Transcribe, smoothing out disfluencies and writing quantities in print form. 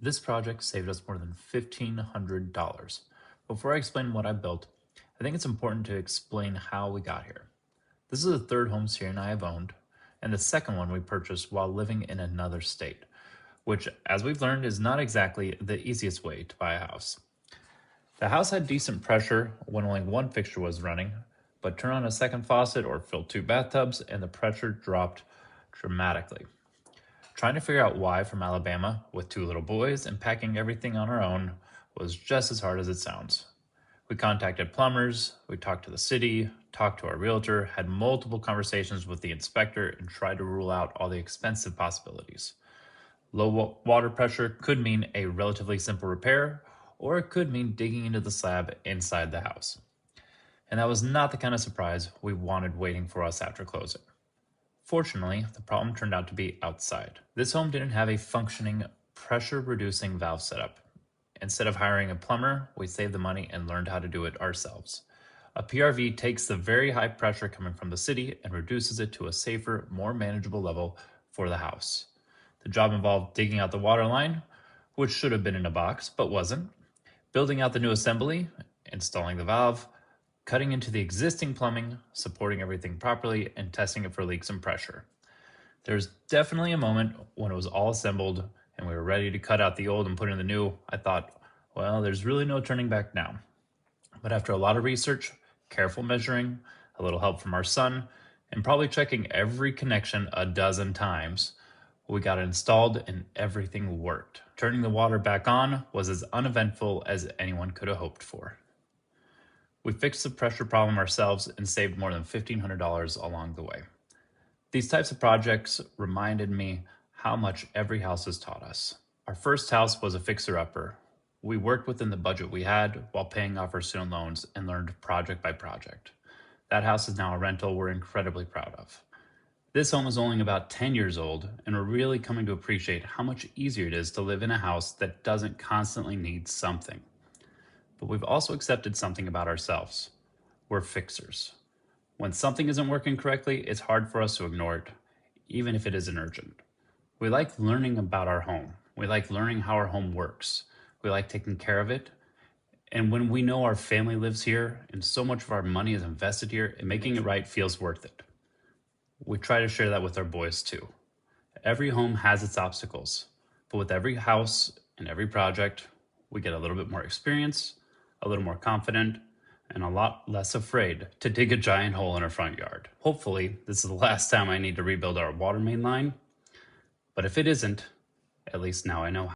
This project saved us more than $1,500. Before I explain what I built, I think it's important to explain how we got here. This is the third home Siri and I have owned, and the second one we purchased while living in another state, which, as we've learned, is not exactly the easiest way to buy a house. The house had decent pressure when only one fixture was running, but turn on a second faucet or fill two bathtubs and the pressure dropped dramatically. Trying to figure out why from Alabama with two little boys and packing everything on our own was just as hard as it sounds. We contacted plumbers, we talked to the city, talked to our realtor, had multiple conversations with the inspector, and tried to rule out all the expensive possibilities. Low water pressure could mean a relatively simple repair, or it could mean digging into the slab inside the house. And that was not the kind of surprise we wanted waiting for us after closing. Fortunately, the problem turned out to be outside. This home didn't have a functioning pressure-reducing valve setup. Instead of hiring a plumber, we saved the money and learned how to do it ourselves. A PRV takes the very high pressure coming from the city and reduces it to a safer, more manageable level for the house. The job involved digging out the water line, which should have been in a box but wasn't, building out the new assembly, installing the valve, cutting into the existing plumbing, supporting everything properly, and testing it for leaks and pressure. There's definitely a moment when it was all assembled and we were ready to cut out the old and put in the new. I thought, well, there's really no turning back now. But after a lot of research, careful measuring, a little help from our son, and probably checking every connection a dozen times, we got it installed and everything worked. Turning the water back on was as uneventful as anyone could have hoped for. We fixed the pressure problem ourselves and saved more than $1,500 along the way. These types of projects reminded me how much every house has taught us. Our first house was a fixer-upper. We worked within the budget we had while paying off our student loans and learned project by project. That house is now a rental we're incredibly proud of. This home is only about 10 years old, and we're really coming to appreciate how much easier it is to live in a house that doesn't constantly need something. But we've also accepted something about ourselves. We're fixers. When something isn't working correctly, it's hard for us to ignore it, even if it isn't urgent. We like learning about our home. We like learning how our home works. We like taking care of it. And when we know our family lives here and so much of our money is invested here, and making it right feels worth it. We try to share that with our boys too. Every home has its obstacles, but with every house and every project, we get a little bit more experience, a little more confident, and a lot less afraid to dig a giant hole in our front yard. Hopefully, this is the last time I need to rebuild our water main line, but if it isn't, at least now I know how.